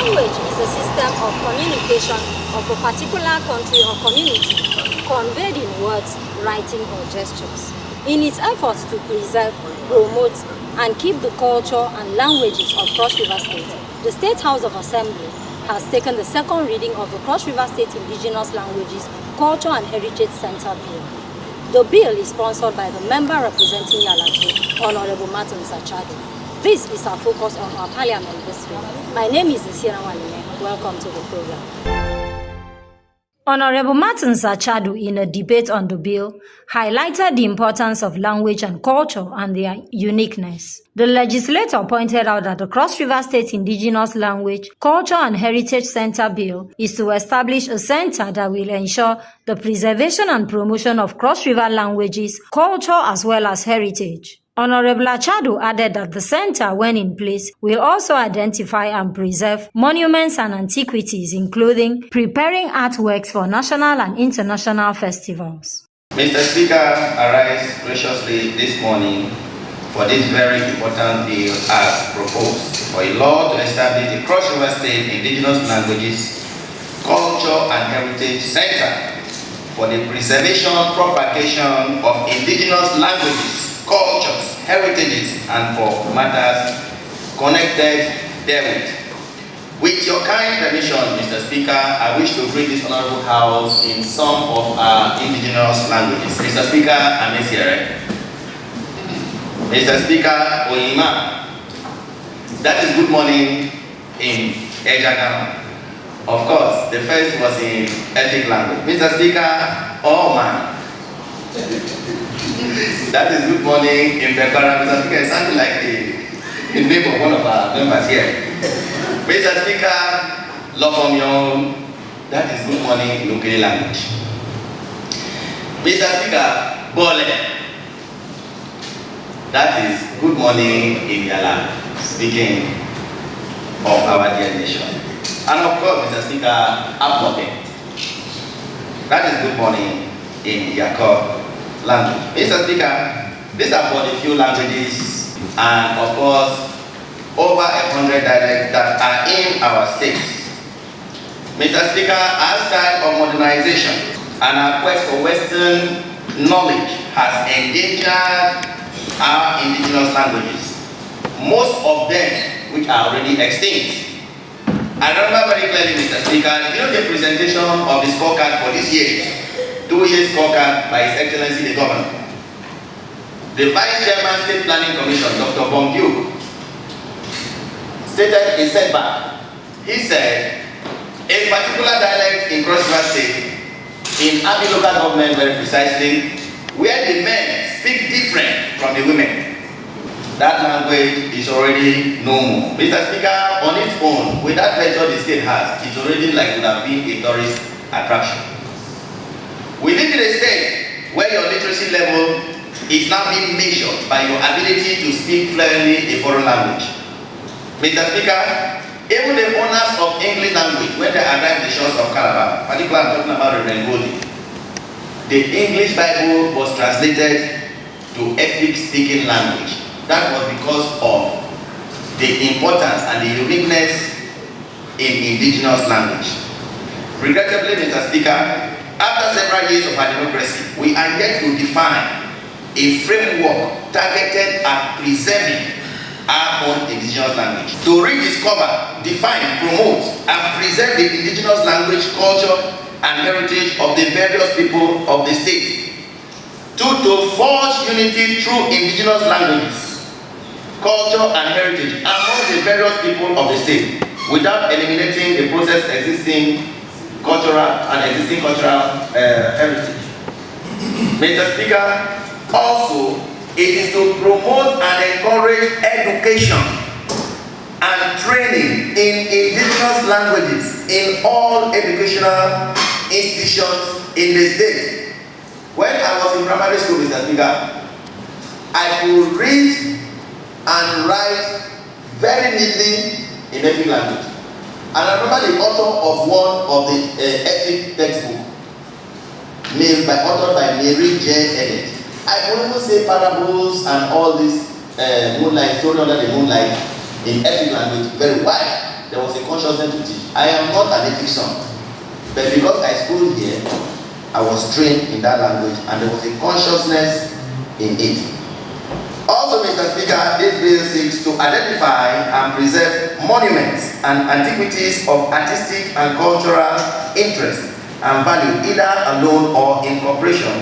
language is a system of communication of a particular country or community conveyed in words, writing, or gestures. In its efforts to preserve, promote, and keep the culture and languages of Cross River State, the State House of Assembly has taken the second reading of the Cross River State Indigenous Languages, Culture and Heritage Center Bill. The bill is sponsored by the member representing Yalato, Honorable Martin Sachado. This is our focus on our parliament this week. My name is Isira Walime. Welcome to the program. Honorable Martin Sachado, in a debate on the bill, highlighted the importance of language and culture and their uniqueness. The legislator pointed out that the Cross River State Indigenous Language, Culture and Heritage Center Bill is to establish a center that will ensure the preservation and promotion of Cross River languages, culture as well as heritage. Honorable Achado added that the center, when in place, will also identify and preserve monuments and antiquities, including preparing artworks for national and international festivals. Mr. Speaker, I rise graciously this morning for this very important bill as proposed for a law to establish the Cross River State Indigenous Languages, Culture and Heritage Center for the preservation, propagation of indigenous languages, cultures, heritages, and for matters connected therewith. With your kind permission, Mr. Speaker, I wish to greet this honorable house in some of our indigenous languages. Mr. Speaker, Amesiere. Mr. Speaker, Oyima. That is good morning in Ejagama. Of course, the first was in ethnic language. Mr. Speaker, Oman. That is good morning in Bekara. Mr. Speaker, it sounded like the name of one of our members here. Mr. Speaker, Lofomyon. That is good morning in Ukele language. Mr. Speaker, Bole. That is good morning in Yala, speaking of our dear nation. And of course, Mr. Speaker, Aploke. That is good morning in Yakov language. Mr. Speaker, these are but a few languages and of course over 100 dialects that are in our states. Mr. Speaker, outside of modernization and our quest for Western knowledge has endangered our indigenous languages, most of them which are already extinct. I remember very clearly, Mr. Speaker, you know the presentation of the scorecard for this year, 2 years scorecard by His Excellency the Governor. The Vice Chairman State Planning Commission, Dr. Bombiu, stated a setback. He said, a particular dialect in Cross River State, in Abi local government very precisely, where the men speak different from the women. That language is already no more. Mr. Speaker, on its own, with that venture the state has, it's already like would have been a tourist attraction. We live in a state where your literacy level is now being measured by your ability to speak fluently a foreign language. Mr. Speaker, even the owners of English language, when they arrived the shores of Calabar, particularly I'm talking about Reverend Goldie, the English Bible was translated to ethnic speaking language. That was because of the importance and the uniqueness in indigenous language. Regrettably, Mr. Speaker, after several years of our democracy, we are yet to define a framework targeted at preserving our own indigenous language. To rediscover, define, promote, and preserve the indigenous language, culture, and heritage of the various people of the state. To forge unity through indigenous languages, culture, and heritage among the various people of the state without eliminating the process existing cultural heritage. Mr. Speaker, also it is to promote and encourage education and training in indigenous languages in all educational institutions in the state. When I was in primary school, Mr. Speaker, I could read and write very neatly in every language. And I remember the author of one of the ethnic textbook, authored by Mary J. Ennett. I could even say parables and all this moonlight, story under the moonlight in ethnic language very well. there was a consciousness to teach. I am not an native son, but because I schooled here, I was trained in that language and there was a consciousness in it. Also, Mr. Speaker, this bill seeks to identify and preserve monuments and antiquities of artistic and cultural interest and value, either alone or in cooperation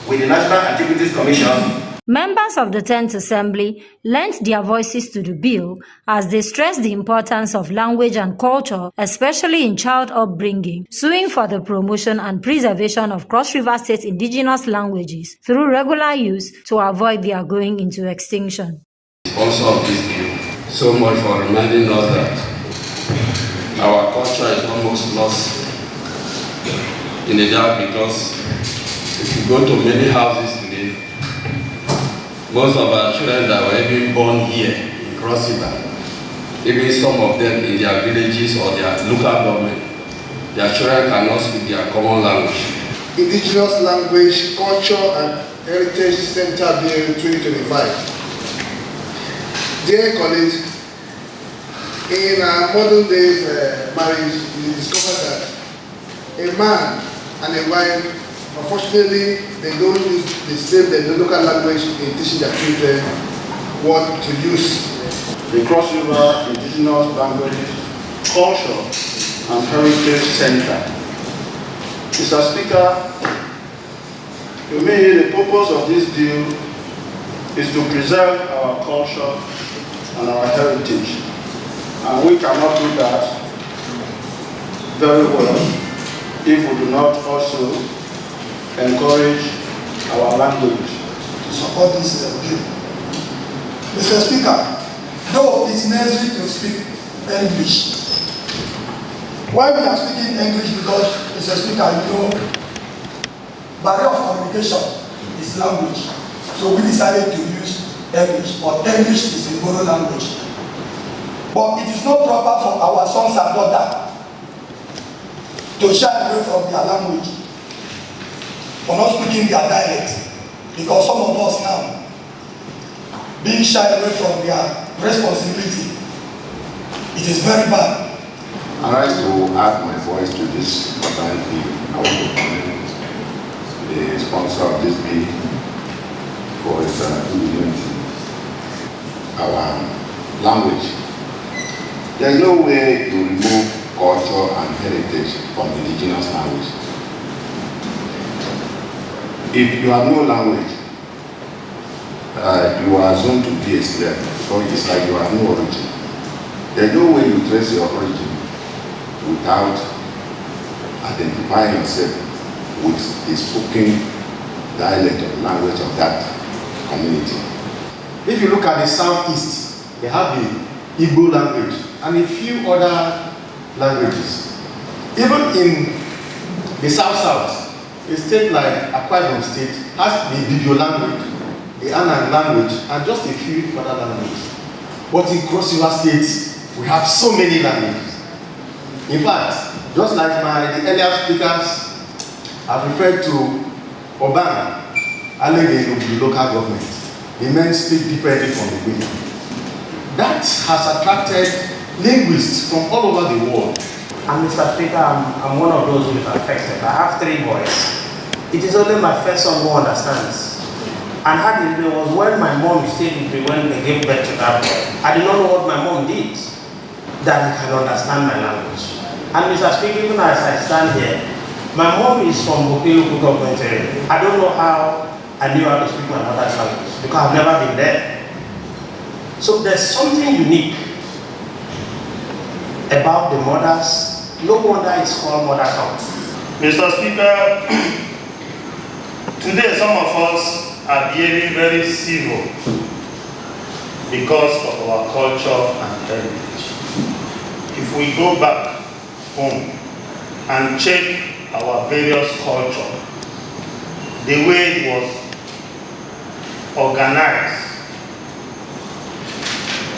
with the National Antiquities Commission. Members of the 10th Assembly lent their voices to the bill as they stressed the importance of language and culture, especially in child upbringing, suing for the promotion and preservation of Cross River State indigenous languages through regular use to avoid their going into extinction. Sponsor of this bill, so much for reminding us that our culture is almost lost in the dark, because if you go to many houses today, most of our children that were even born here in Cross River, even some of them in their villages or their local government, their children cannot speak their common language. Indigenous Language, Culture and Heritage Center Bill 2025. Dear colleagues, in our modern days marriage, we discovered that a man and a wife, unfortunately, they don't use the local language in teaching their children what to use. The Cross River Indigenous Languages, Culture and Heritage Center. Mr. Speaker, to me, the purpose of this bill is to preserve our culture and our heritage. And we cannot do that very well if we do not also encourage our language. To support this bill. Mr. Speaker, though it's necessary to speak English, why we are speaking English? Because, Mr. Speaker, you know, barrier of communication is language. So we decided to use English, but English is a borrowed language. But it is not proper for our sons and daughters to shy away from their language, for not speaking their dialect, because some of us now being shy away from their responsibility. It is very bad. I like to add my voice to this important bill. I want to commend the sponsor of this bill for his diligence in our language. There is no way to remove culture and heritage from indigenous language. If you have no language, you are assumed to be a slave, because it's like you have no origin. There's no way you trace your origin without identifying yourself with the spoken dialect of language of that community. If you look at the southeast, they have the Igbo language and a few other languages. Even in the south, a state like Akwa Ibom State has the Ibibio language, the Anan language, and just a few other languages. But in Cross River State, we have so many languages. In fact, just like the earlier speakers have referred to Obama, Alege of the local government, the men speak differently from the women. That has attracted linguists from all over the world. And Mr. Speaker, I'm one of those who is affected. I have 3 boys. It is only my first son who understands. And had it was when my mom stayed with me when they gave birth to that boy. I did not know what my mom did, that he can understand my language. And Mr. Speaker, even as I stand here, my mom is from Bukele local government area. I don't know how I knew how to speak my mother's language, because I've never been there. So there's something unique about the mothers. No wonder it's called mother tongue. Mr. Speaker, today some of us are behaving very civil because of our culture and heritage. If we go back home and check our various culture, the way it was organized,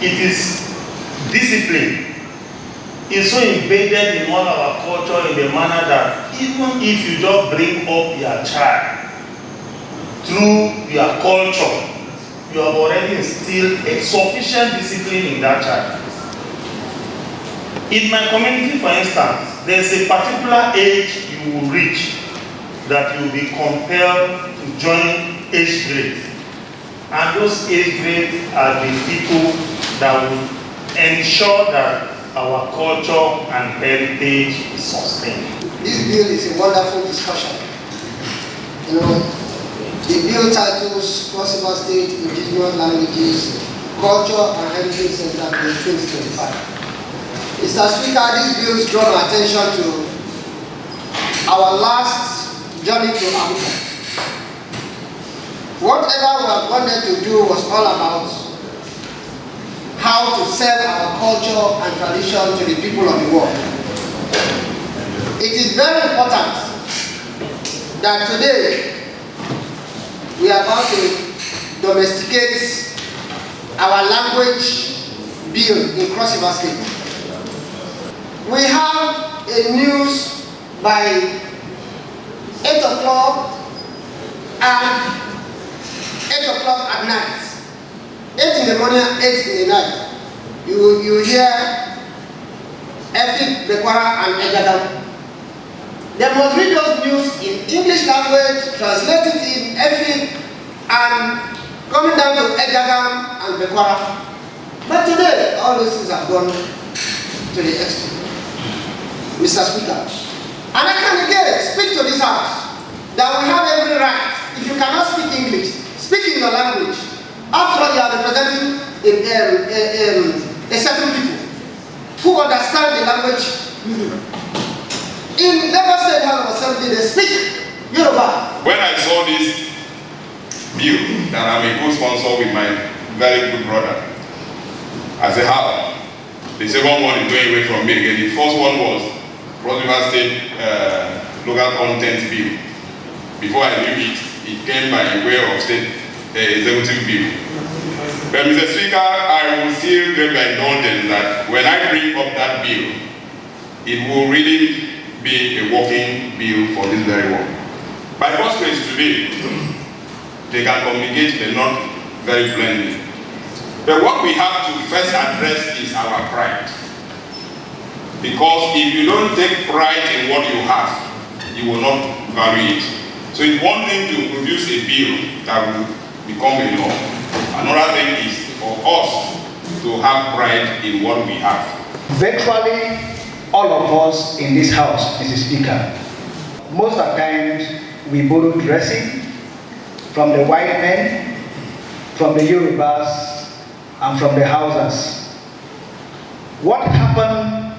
it is discipline. It's so embedded in all our culture in the manner that even if you just bring up your child through your culture, you have already instilled a sufficient discipline in that child. In my community, for instance, there's a particular age you will reach that you will be compelled to join age grade. And those age grades are the people that will ensure that our culture and heritage is sustained. This bill is a wonderful discussion. You know, the bill titles Cross River State Indigenous Languages, Culture and Heritage Center in 2025. Mr. Speaker, these bills draw my attention to our last journey to Abuja. Whatever we have wanted to do was all about how to sell our culture and tradition to the people of the world. It is very important that today we are about to domesticate our language bill in Cross River State. We have a news by 8 o'clock and 8 o'clock at night. 8 in the morning, 8 in the night. You hear Efik, Bekwara and Ejagam. There must be those news in English language, translated in Efik, and coming down to Ejagam and Bekwara. But today, all those things have gone to the extent. Mr. Speaker, and I can again speak to this House that we have every right. If you cannot speak English, speak in your language. After all, you are representing a certain people who understand the language you do. In Lagos State House of Assembly, they speak Yoruba. When I saw this bill, that I'm a co-sponsor with my very good brother, I said, how? The second one is going away from me again. The first one was Cross River State local content bill. Before I knew it, it came by way of state executive bill. But Mr. Speaker, I will still get my indulgence that when I bring up that bill, it will really be a working bill for this very work. By God's grace today, they can communicate, they're not very friendly. But what we have to first address is our pride. Because if you don't take pride in what you have, you will not value it. So it's one thing to produce a bill that will become a law. Another thing is for us to have pride in what we have. Virtually all of us in this house, Mr. Speaker, most of the times we borrow dressing from the white men, from the Yorubas, and from the Hausas. What happened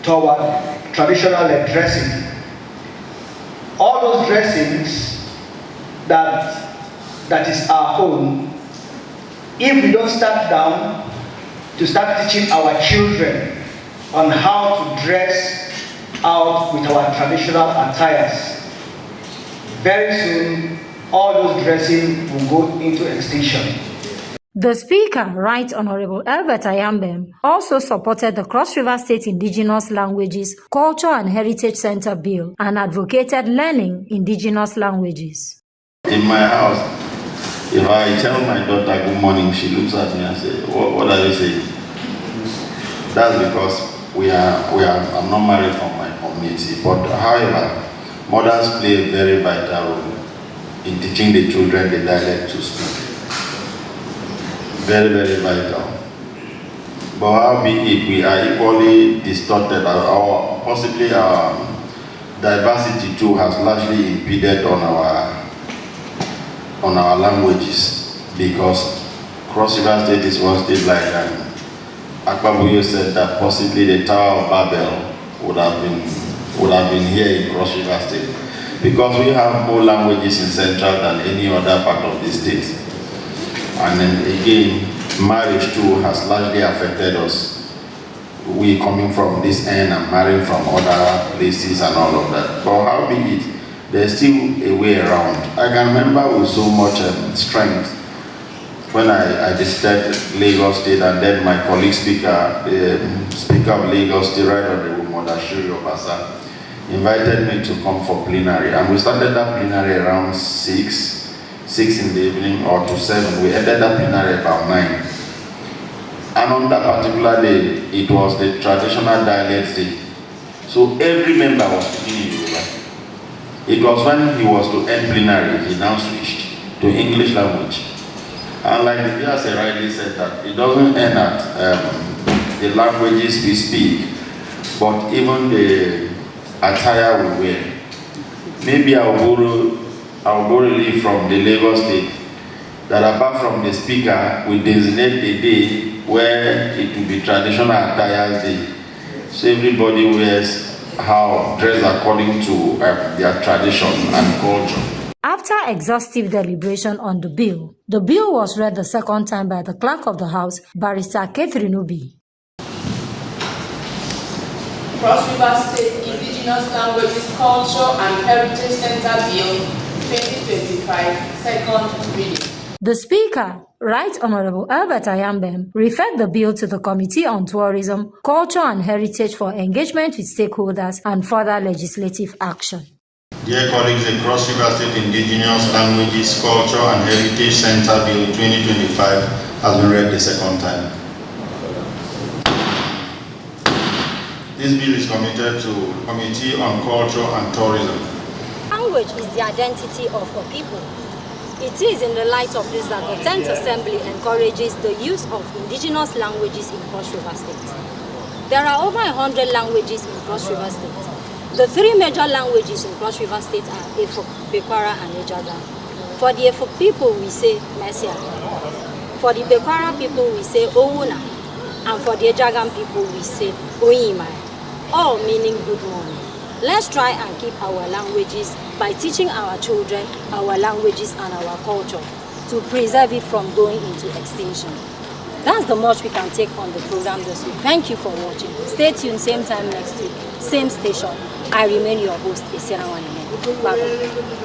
to our traditional dressing? All those dressings that is our own, if we don't start down to start teaching our children on how to dress out with our traditional attires, very soon all those dressing will go into extinction. The Speaker, Right Honorable Albert Ayambem, also supported the Cross River State Indigenous Languages, Culture and Heritage Center Bill and advocated learning indigenous languages. In my house, if I tell my daughter good morning, she looks at me and says, what are you saying? That's because I'm not married from my community. But however, mothers play a very vital role in teaching the children the dialect to speak. Very, very vital. But how be it, we are equally distorted, or possibly our diversity too has largely impeded on our languages, because Cross River State is one state like Akpabuyo said that possibly the Tower of Babel would have been here in Cross River State, because we have more languages in Central than any other part of the state. And then again, marriage too has largely affected us. We coming from this end and marrying from other places and all of that. But how be it, there's still a way around. I can remember with so much strength when I visited Lagos State, and then my colleague speaker, the Speaker of Lagos State, Right Honorable Modashiri Obasa, invited me to come for plenary. And we started that plenary around 6 in the evening or to 7. We ended that plenary about 9. And on that particular day, it was the traditional dialect day. So every member was speaking in Yoruba. It was when he was to end plenary, he now switched to English language. And like the PSA rightly said, that it doesn't end at the languages we speak, but even the attire we wear. Maybe I'll borrow relief from the Lagos State, that apart from the speaker, we designate a day where it will be traditional attire day. So everybody wears how dressed according to their tradition and culture. After exhaustive deliberation on the bill was read the second time by the Clerk of the House, Barrister Catherine Obi. Cross River State Indigenous Languages, Culture and Heritage Center Bill 2025, second reading. The Speaker, Right Honorable Albert Ayambem, referred the bill to the Committee on Tourism, Culture and Heritage for engagement with stakeholders and further legislative action. Dear colleagues, the Cross River State Indigenous Languages, Culture and Heritage Center Bill 2025 has been read the second time. This bill is committed to the Committee on Culture and Tourism. Language is the identity of a people. It is in the light of this that the 10th Assembly encourages the use of indigenous languages in Cross River State. There are over 100 languages in Cross River State. The three major languages in Cross River State are Efuk, Bekwara, and Ejagam. For the Efuk people, we say Mesia. For the Bekwara people, we say Owuna. And for the Ejagam people, we say Oyimai, all meaning good morning. Let's try and keep our languages by teaching our children our languages and our culture to preserve it from going into extinction. That's the much we can take on the program this week. Thank you for watching. Stay tuned, same time next week, same station. I remain your host, Isira Wanene. Bye-bye.